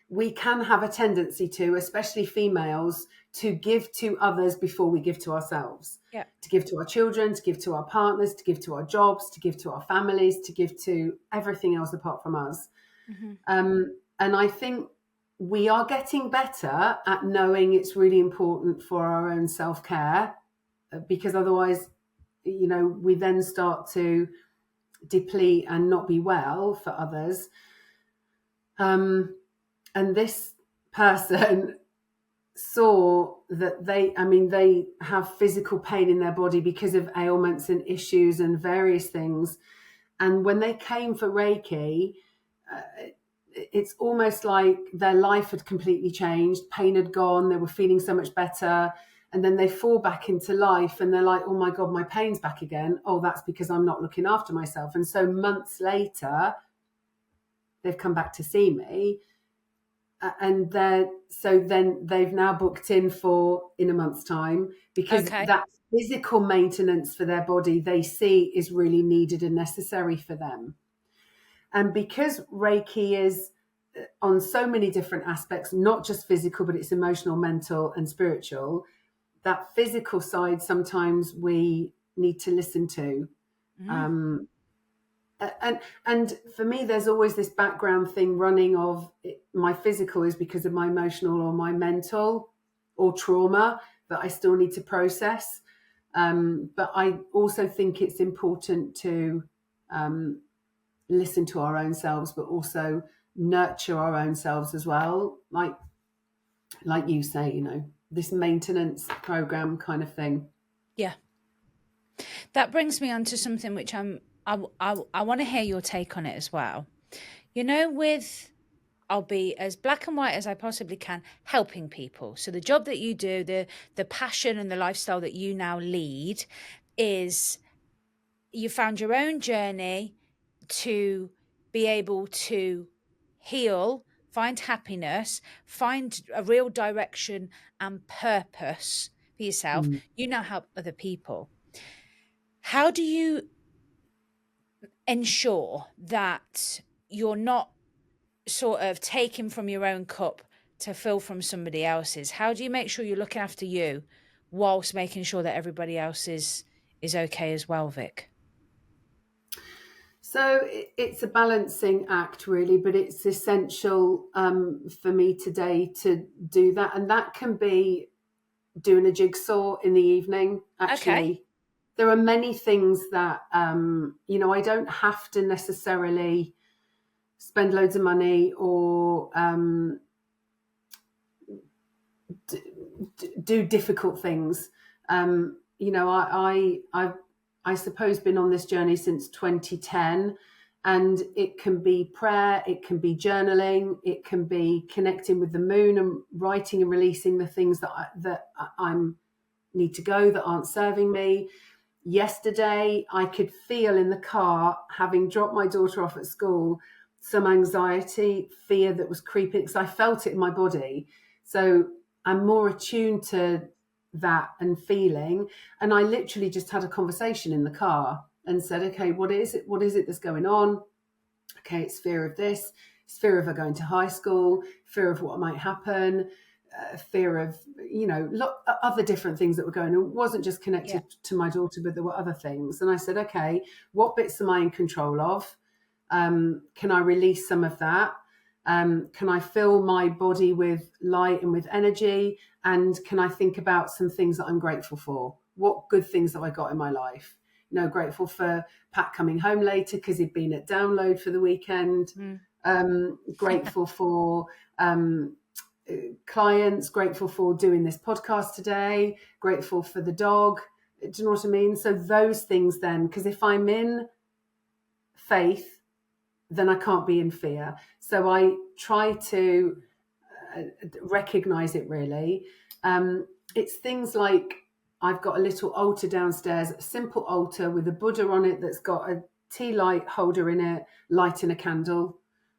we can have a tendency to, especially females, to give to others before we give to ourselves. yeah, To give to our children, to give to our partners, to give to our jobs, to give to our families, to give to everything else apart from us. And I think we are getting better at knowing it's really important for our own self-care, because otherwise, you know, we then start to deplete and not be well for others. And this person saw that they have physical pain in their body because of ailments and issues and various things. And when they came for Reiki, it's almost like their life had completely changed. Pain had gone. They were feeling so much better. And then they fall back into life and they're like, oh my God, my pain's back again. Oh, that's because I'm not looking after myself. And so months later, they've come back to see me. And then they've now booked in a month's time, because okay, that physical maintenance for their body they see is really needed and necessary for them. And because Reiki is on so many different aspects, not just physical, but it's emotional, mental, and spiritual, that physical side sometimes we need to listen to. And for me, there's always this background thing running of my physical is because of my emotional or my mental or trauma that I still need to process. But I also think it's important to listen to our own selves, but also nurture our own selves as well. Like you say, you know, this maintenance program kind of thing. yeah. That brings me on to something which I want to hear your take on it as well. You know, I'll be as black and white as I possibly can, helping people. So the job that you do, the passion and the lifestyle that you now lead is you found your own journey to be able to heal, find happiness, find a real direction and purpose for yourself. Mm. You now help other people. How do you ensure that you're not sort of taking from your own cup to fill from somebody else's? How do you make sure you're looking after you whilst making sure that everybody else is okay as well, Vic? So it's a balancing act, really, but it's essential for me today to do that. And that can be doing a jigsaw in the evening, Okay. actually. There are many things that, you know, I don't have to necessarily spend loads of money or do difficult things. You know, I suppose been on this journey since 2010, and it can be prayer, it can be journaling, it can be connecting with the moon and writing and releasing the things that I'm need to go that aren't serving me. Yesterday, I could feel in the car, having dropped my daughter off at school, some anxiety, fear that was creeping, because I felt it in my body. So I'm more attuned to that and feeling. And I literally just had a conversation in the car and said, okay, what is it? What is it that's going on? Okay, it's fear of this, it's fear of her going to high school, fear of what might happen, fear of, you know, other different things that were going on. It wasn't just connected to my daughter, but there were other things. And I said, okay, what bits am I in control of? Can I release some of that? Can I fill my body with light and with energy? And can I think about some things that I'm grateful for? what good things have I got in my life? You know, grateful for Pat coming home later because he'd been at download for the weekend. Grateful for clients, grateful for doing this podcast today, grateful for the dog. Do you know what I mean? So those things then, because if I'm in faith, then I can't be in fear. So I try to recognize it really. It's things like I've got a little altar downstairs, a simple altar with a Buddha on it that's got a tea light holder in it, lighting a candle.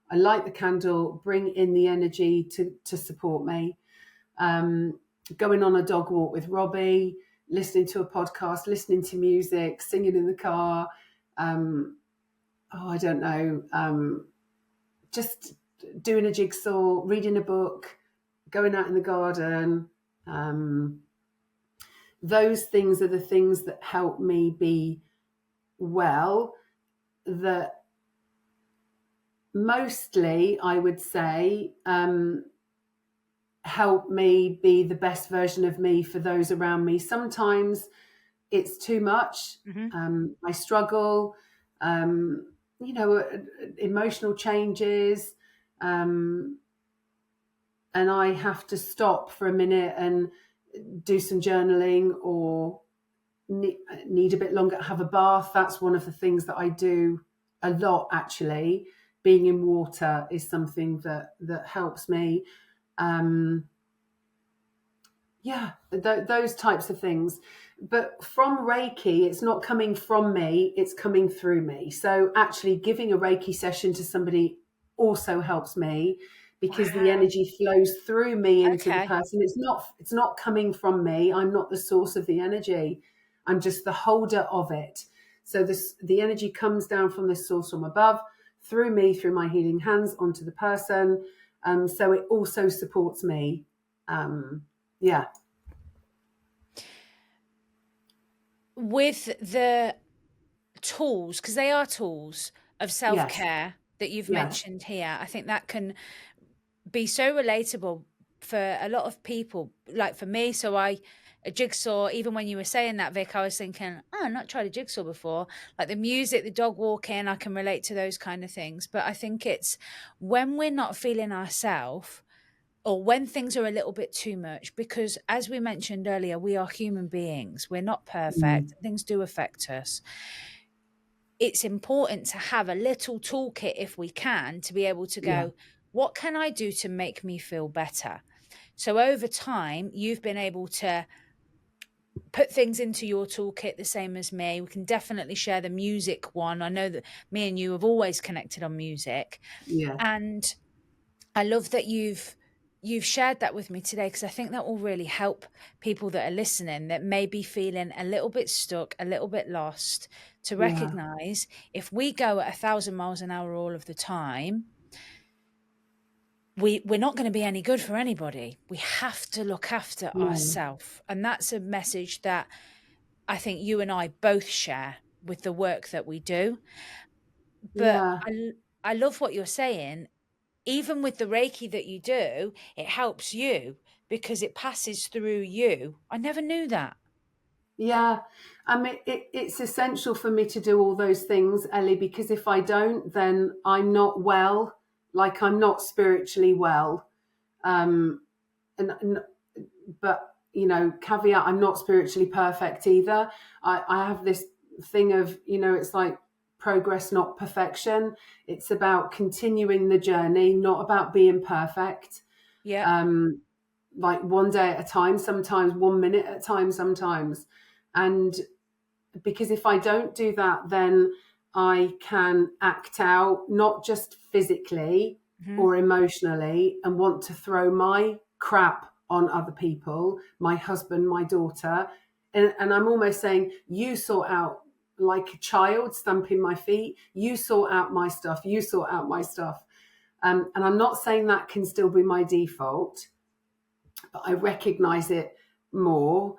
I light the candle, bring in the energy to support me. Going on a dog walk with Robbie, listening to a podcast, listening to music, singing in the car. I don't know, just doing a jigsaw, reading a book, going out in the garden. Those things are the things that help me be well, that mostly, I would say, help me be the best version of me for those around me. Sometimes it's too much. I struggle, emotional changes, and I have to stop for a minute and do some journaling or need a bit longer, have a bath. That's one of the things that I do a lot, actually. Being in water is something that helps me. Those types of things. But from Reiki, it's not coming from me, it's coming through me. So actually giving a Reiki session to somebody also helps me, because the energy flows through me into the person. It's not coming from me. I'm not the source of the energy. I'm just the holder of it. So the energy comes down from this source from above, through me, through my healing hands onto the person. So it also supports me. With the tools, because they are tools of self-care that you've mentioned here, I think that can be so relatable for a lot of people, like for me. So a jigsaw, even when you were saying that, Vic, I was thinking, I've not tried a jigsaw before. Like the music, the dog walking, I can relate to those kind of things. But I think it's when we're not feeling ourselves, or when things are a little bit too much, because as we mentioned earlier, we are human beings. We're not perfect. Things do affect us. It's important to have a little toolkit, if we can, to be able to go, what can I do to make me feel better? So over time, you've been able to put things into your toolkit the same as me. We can definitely share the music one. I know that me and you have always connected on music. And I love that you've shared that with me today, because I think that will really help people that are listening that may be feeling a little bit stuck, a little bit lost, to recognize if we go at 1,000 miles an hour all of the time, we're not going to be any good for anybody. We have to look after ourselves. And that's a message that I think you and I both share with the work that we do. But I love what you're saying. Even with the Reiki that you do, it helps you because it passes through you. I never knew that. Yeah. I mean, it's essential for me to do all those things, Ellie, because if I don't, then I'm not well. Like, I'm not spiritually well. But, you know, caveat, I'm not spiritually perfect either. I have this thing of, you know, it's like progress, not perfection. It's about continuing the journey, not about being perfect. Like one day at a time, sometimes 1 minute at a time, sometimes. And because if I don't do that, then I can act out, not just physically or emotionally, and want to throw my crap on other people, my husband, my daughter. And I'm almost saying, you sort out, like a child stamping my feet, you sort out my stuff, you sort out my stuff. And I'm not saying that can still be my default, but I recognize it more.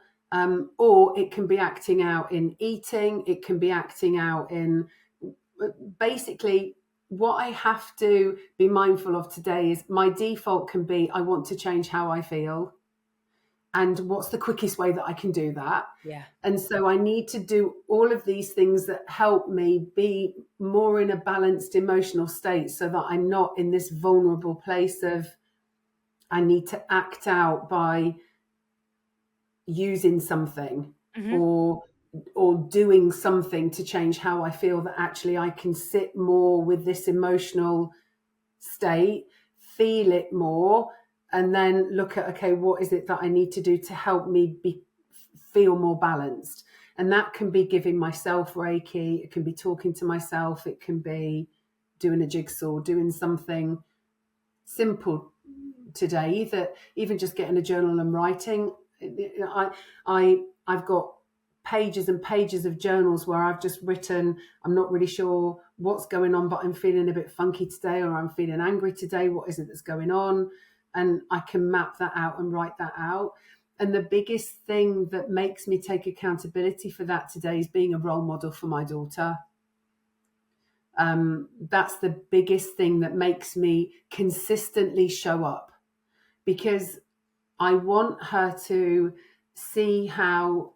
Or it can be acting out in eating, it can be acting out in, basically, what I have to be mindful of today is my default can be, I want to change how I feel. and what's the quickest way that I can do that? Yeah. And so I need to do all of these things that help me be more in a balanced emotional state, so that I'm not in this vulnerable place of I need to act out by using something Mm-hmm. or doing something to change how I feel, that actually I can sit more with this emotional state, feel it more, and then look at, okay, what is it that I need to do to help me feel more balanced? And that can be giving myself Reiki, it can be talking to myself, it can be doing a jigsaw, doing something simple today, that even just getting a journal and writing. I've got pages and pages of journals where I've just written, I'm not really sure what's going on, but I'm feeling a bit funky today, or I'm feeling angry today. What is it that's going on? And I can map that out and write that out. And the biggest thing that makes me take accountability for that today is being a role model for my daughter. That's the biggest thing that makes me consistently show up, because I want her to see how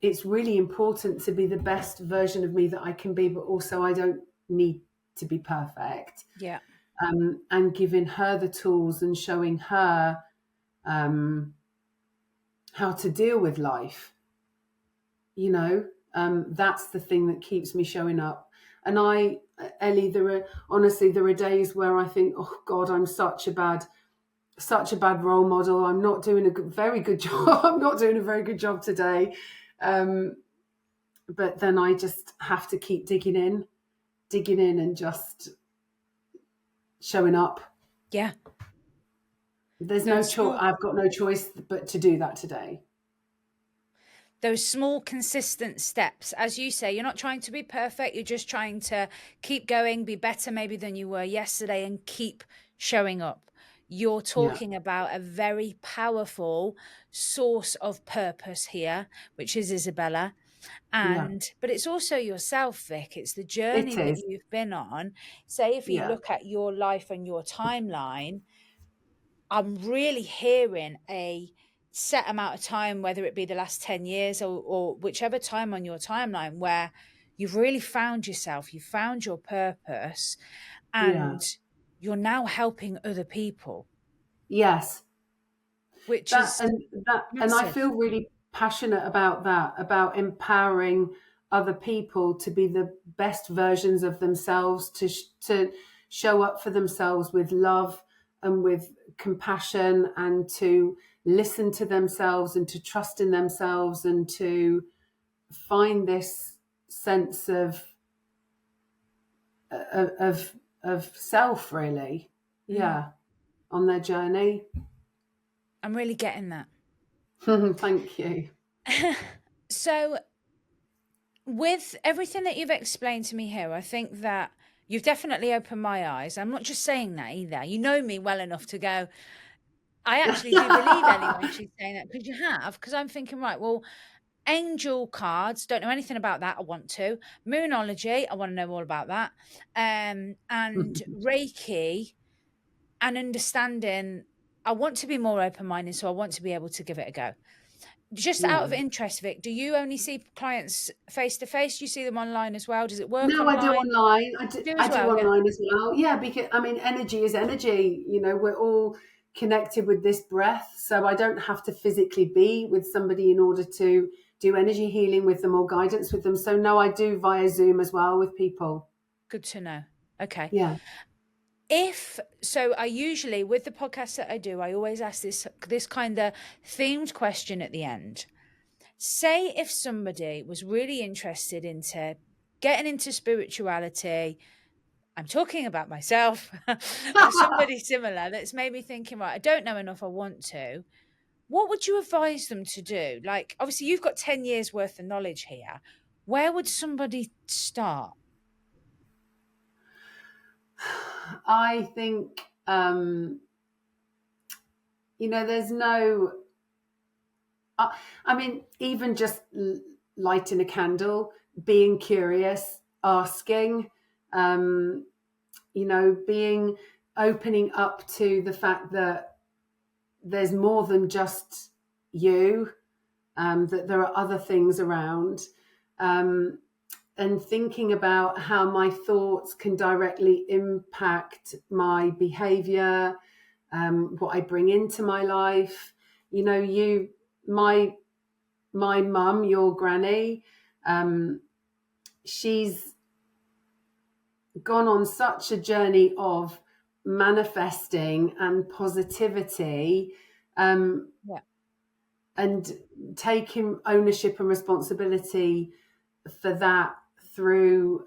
it's really important to be the best version of me that I can be, but also I don't need to be perfect. Yeah. And giving her the tools and showing her how to deal with life. That's the thing that keeps me showing up. And Ellie, there are days where I think, oh God, I'm such a bad role model. I'm not doing very good job. I'm not doing a very good job today. But then I just have to keep digging in and just showing up. Yeah. There's no choice. I've got no choice but to do that today. Those small, consistent steps. As you say, you're not trying to be perfect. You're just trying to keep going, be better maybe than you were yesterday, and keep showing up. You're talking about a very powerful source of purpose here, which is Isabella. But it's also yourself, Vic. It's the journey It that is. you've been on. Say, if you look at your life and your timeline, I'm really hearing a set amount of time, whether it be the last 10 years or whichever time on your timeline, where you've really found yourself, you've found your purpose, and you're now helping other people. Yes. Which is and I feel really passionate about that, about empowering other people to be the best versions of themselves, to show up for themselves with love and with compassion, and to listen to themselves and to trust in themselves, and to find this sense of self, really. On their journey. I'm really getting that. Thank you. So with everything that you've explained to me here, I think that you've definitely opened my eyes. I'm not just saying that either. You know me well enough to go, I actually do believe Ellie when she's saying that, because you have. Because I'm thinking, right, well, angel cards, don't know anything about that. I want to. Moonology, I want to know all about that. And Reiki and understanding. I want to be more open-minded, so I want to be able to give it a go. Just out of interest, Vic, do you only see clients face-to-face? Do you see them online as well? Does it work No, online? I do online. I do online yeah. as well. Yeah, because energy is energy. We're all connected with this breath, so I don't have to physically be with somebody in order to do energy healing with them or guidance with them. So no, I do via Zoom as well with people. Good to know. Okay. Yeah. I usually, with the podcast that I do, I always ask this kind of themed question at the end. Say if somebody was really interested into getting into spirituality, I'm talking about myself, but somebody similar that's maybe thinking, right, I don't know enough, I want to. What would you advise them to do? Like, obviously, you've got 10 years worth of knowledge here. Where would somebody start? I think, there's no, even just lighting a candle, being curious, asking, opening up to the fact that there's more than just you, that there are other things around, and thinking about how my thoughts can directly impact my behavior, what I bring into my life. You know, my mum, your granny, she's gone on such a journey of manifesting and positivity, Yeah. and taking ownership and responsibility for that through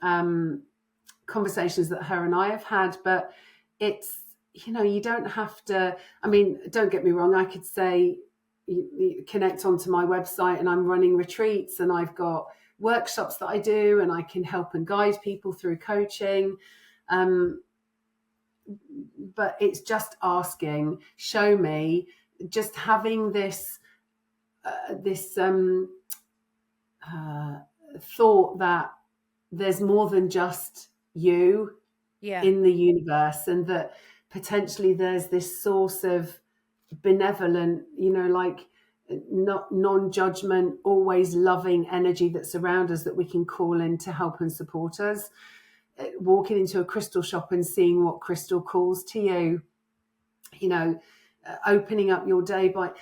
conversations that her and I have had. But it's, you know, you don't have to, I mean, don't get me wrong, I could say, you connect onto my website and I'm running retreats and I've got workshops that I do and I can help and guide people through coaching. But it's just asking, show me, just having this thought that there's more than just you Yeah. in the universe, and that potentially there's this source of benevolent, you know, like not non-judgment, always loving energy that's around us that we can call in to help and support us. Walking into a crystal shop and seeing what crystal calls to you, you know, opening up your day by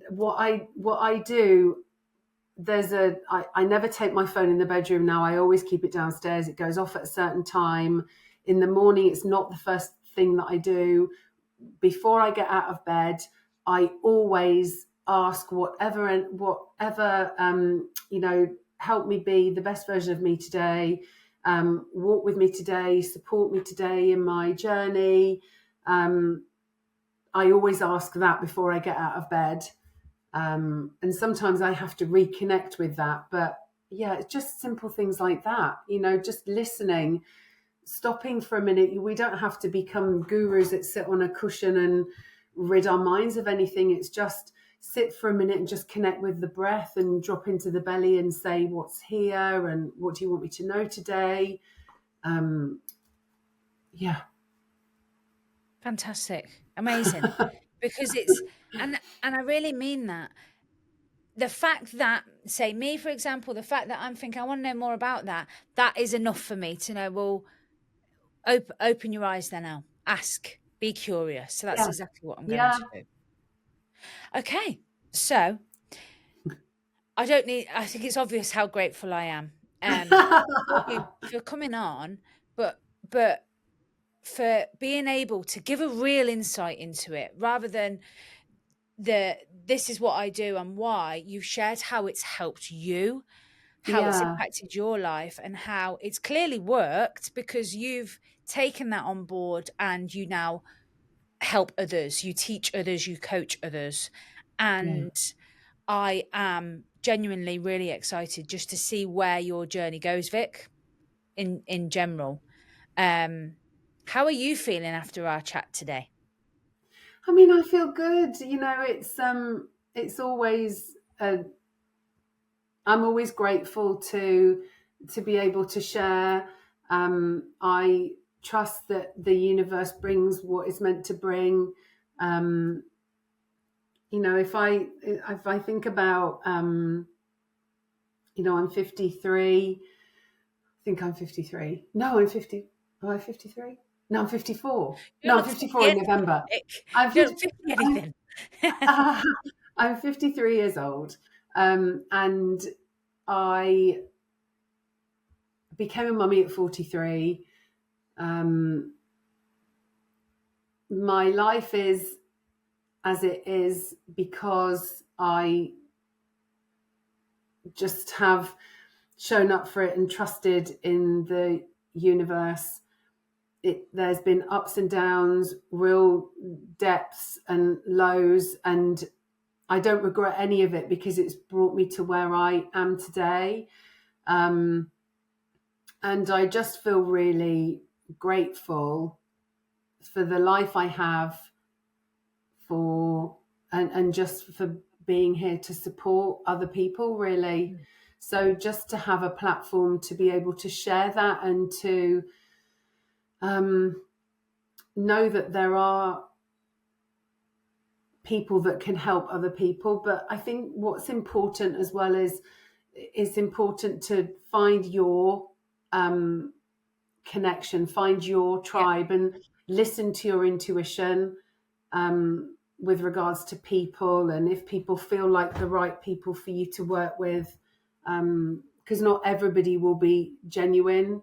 what I do. I never take my phone in the bedroom now. I always keep it downstairs. It goes off at a certain time. In the morning, it's not the first thing that I do. Before I get out of bed, I always ask whatever, you know, help me be the best version of me today. Walk with me today, support me today in my journey. I always ask that before I get out of bed. And sometimes I have to reconnect with that. But yeah, it's just simple things like that, you know, just listening, stopping for a minute. We don't have to become gurus that sit on a cushion and rid our minds of anything. It's just sit for a minute and just connect with the breath and drop into the belly and say, what's here and what do you want me to know today? Yeah. Fantastic. Amazing. Because it's, and I really mean that. The fact that, say me, for example, the fact that I'm thinking, I want to know more about that, that is enough for me to know, well, open your eyes then now. Ask, be curious. So that's Yeah. exactly what I'm going Yeah. to do. Okay. So I think it's obvious how grateful I am. For you for coming on, but for being able to give a real insight into it rather than this is what I do and why. You've shared how it's helped you, how it's Yeah. impacted your life, and how it's clearly worked because you've taken that on board and you now help others, you teach others, you coach others. Yeah. And I am genuinely really excited just to see where your journey goes, Vic, in general. How are you feeling after our chat today? I mean, I feel good. You know, it's always I'm always grateful to be able to share. I trust that the universe brings what it's meant to bring. You know, if I think about, you know, I'm 53. I think I'm 53. No, I'm 50. Am I 53? No, I'm 54. You No, don't I'm look 54 50 in anything, November. Vic. I'm You don't 50, look 50 I'm, anything. I'm 53 years old. And I became a mummy at 43. My life is as it is because I just have shown up for it and trusted in the universe. There's been ups and downs, real depths and lows, and I don't regret any of it because it's brought me to where I am today. And I just feel really grateful for the life I have, for and just for being here to support other people, really. So just to have a platform to be able to share that and to know that there are people that can help other people. But I think what's important as well is it's important to find your connection, find your Yeah. tribe, and listen to your intuition with regards to people, and if people feel like the right people for you to work with, because not everybody will be genuine,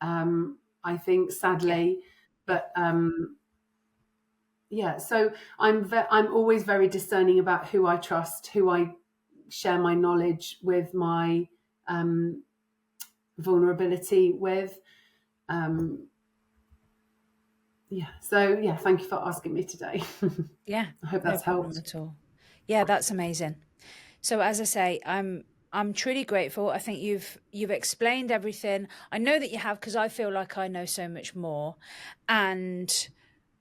I think, Yeah. sadly. Yeah. But yeah, so I'm always very discerning about who I trust, who I share my knowledge with, my vulnerability with. Yeah, so yeah, thank you for asking me today. Yeah. I hope No that's problem helped. at all. Yeah, that's amazing. So as I say, I'm truly grateful. I think you've explained everything. I know that you have, because I feel like I know so much more. And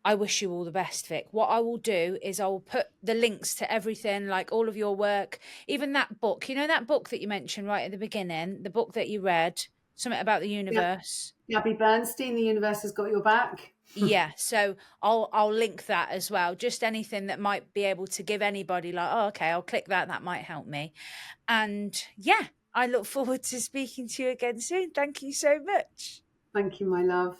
I wish you all the best, Vic. What I will do is I will put the links to everything, like all of your work, even that book. You know that book that you mentioned right at the beginning, the book that you read, something about the Yeah, universe. Gabby Bernstein, The Universe Has Got Your Back. Yeah, so I'll link that as well. Just anything that might be able to give anybody like, oh, okay, I'll click that. That might help me. And yeah, I look forward to speaking to you again soon. Thank you so much. Thank you, my love.